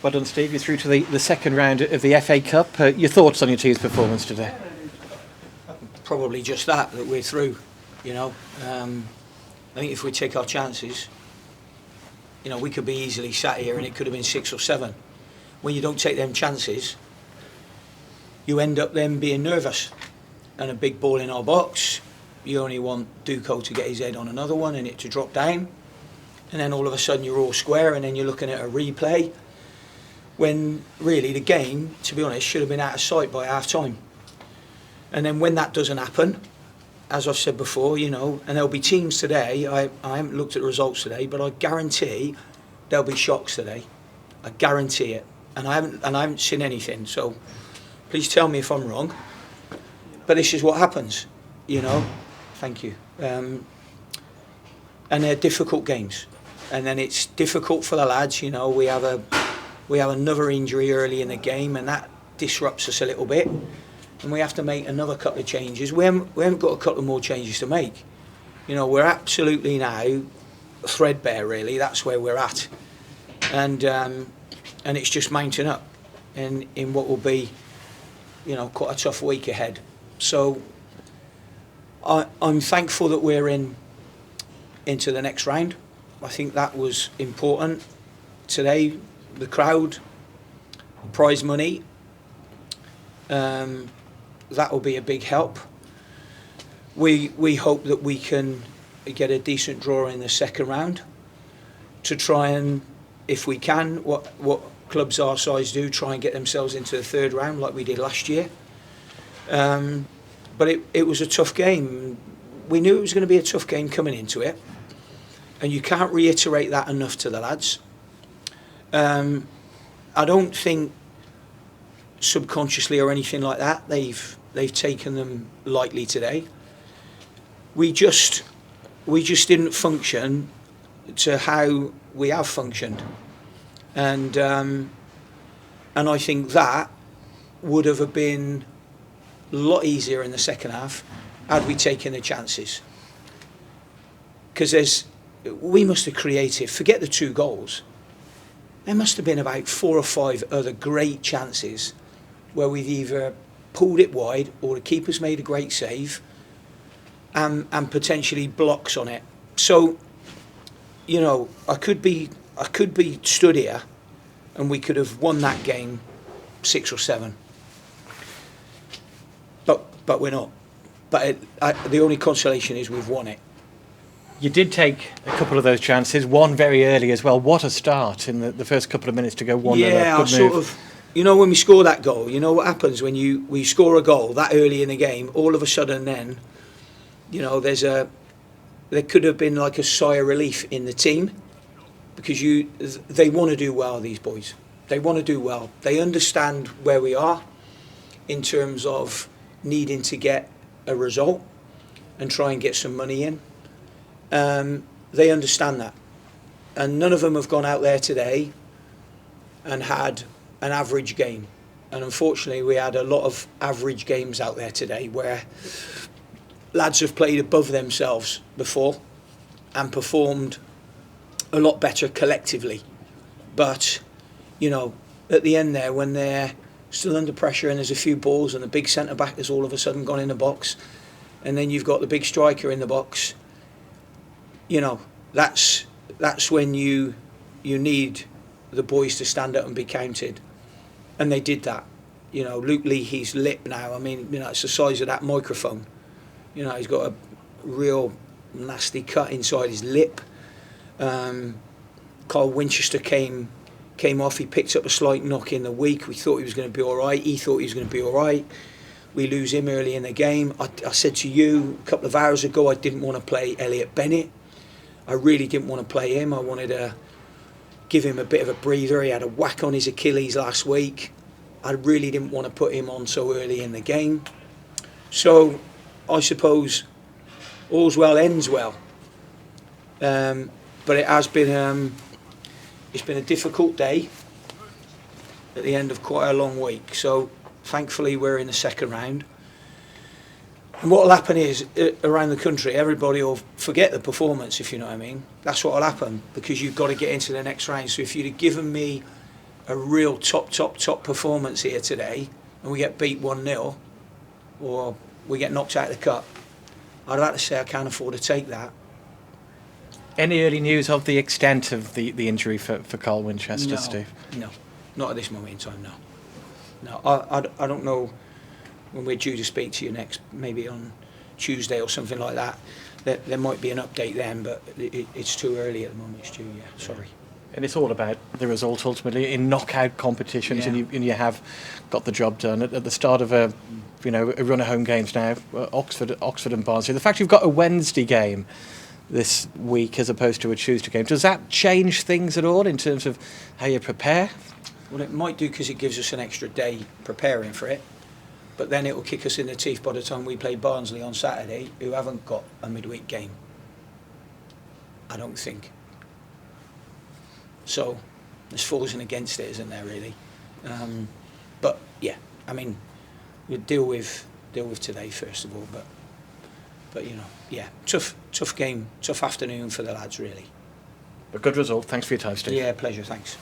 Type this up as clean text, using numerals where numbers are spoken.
Well done, Steve. You're through to the second round of the FA Cup. Your thoughts on your team's performance today? Probably just that we're through. I think if we take our chances, we could be easily sat here and it could have been 6 or 7. When you don't take them chances, you end up then being nervous. And a big ball in our box, you only want Duco to get his head on another one and it to drop down. And then all of a sudden you're all square and then you're looking at a replay. When really the game, to be honest, should have been out of sight by half time. And then when that doesn't happen, as I've said before, and there'll be teams today, I haven't looked at the results today, but I guarantee there'll be shocks today. I guarantee it. And I haven't seen anything, so please tell me if I'm wrong. But this is what happens, Thank you. And they're difficult games. And then it's difficult for the lads, we have another injury early in the game and that disrupts us a little bit. And we have to make another couple of changes. We haven't got a couple of more changes to make. We're absolutely now threadbare, really. That's where we're at. And it's just mounting up in what will be, quite a tough week ahead. So I'm thankful that we're into the next round. I think that was important. Today, the crowd, prize money, that will be a big help. We hope that we can get a decent draw in the second round to try and, if we can, what clubs our size do, try and get themselves into the third round like we did last year. But it was a tough game. We knew it was going to be a tough game coming into it, and you can't reiterate that enough to the lads. I don't think subconsciously or anything like that they've taken them lightly today. We just didn't function to how we have functioned, and I think that would have been a lot easier in the second half had we taken the chances. Because we must have created, forget the 2 goals, there must have been about 4 or 5 other great chances where we've either pulled it wide or the keeper's made a great save and potentially blocks on it. So, I could be stood here and we could have won that game 6 or 7. But we're not. But the only consolation is we've won it. You did take a couple of those chances, one very early as well. What a start in the first couple of minutes to go 1-0. Yeah, I sort of, when we score that goal, what happens when we score a goal that early in the game, all of a sudden then, there could have been like a sigh of relief in the team because they want to do well, these boys. They want to do well. They understand where we are in terms of needing to get a result and try and get some money in. They understand that. And none of them have gone out there today and had an average game. And unfortunately, we had a lot of average games out there today where lads have played above themselves before and performed a lot better collectively. But, at the end there, when they're still under pressure and there's a few balls and the big centre-back has all of a sudden gone in the box and then you've got the big striker in the box, that's when you need the boys to stand up and be counted. And they did that. Luke Leahy's lip now, it's the size of that microphone. He's got a real nasty cut inside his lip. Carl Winchester came off. He picked up a slight knock in the week. We thought he was going to be all right. He thought he was going to be all right. We lose him early in the game. I said to you a couple of hours ago I didn't want to play Elliot Bennett. I really didn't want to play him. I wanted to give him a bit of a breather. He had a whack on his Achilles last week. I really didn't want to put him on so early in the game. So I suppose all's well ends well. But it has been it's been a difficult day at the end of quite a long week. So thankfully we're in the second round. And what will happen is, around the country, everybody will forget the performance, if you know what I mean. That's what will happen, because you've got to get into the next round. So if you'd have given me a real top performance here today and we get beat 1-0 or we get knocked out of the cup, I'd like to say I can't afford to take that. Any early news of the extent of the injury for Carl Winchester, No, Steve? no, not at this moment in time, no. I don't know when we're due to speak to you next, maybe on Tuesday or something like that. There might be an update then, but it's too early at the moment, Stu, yeah, sorry. And it's all about the result ultimately in knockout competitions, Yeah. and you have got the job done at the start of a run of home games now. Oxford and Barnsley. The fact you've got a Wednesday game this week as opposed to a Tuesday game, does that change things at all in terms of how you prepare? Well, it might do because it gives us an extra day preparing for it, but then it will kick us in the teeth by the time we play Barnsley on Saturday, who haven't got a midweek game. I don't think. So there's fors and against it, isn't there, really? But yeah, I mean, we'll deal with today first of all. But yeah, tough game, tough afternoon for the lads, really. A good result. Thanks for your time, Steve. Yeah, pleasure. Thanks.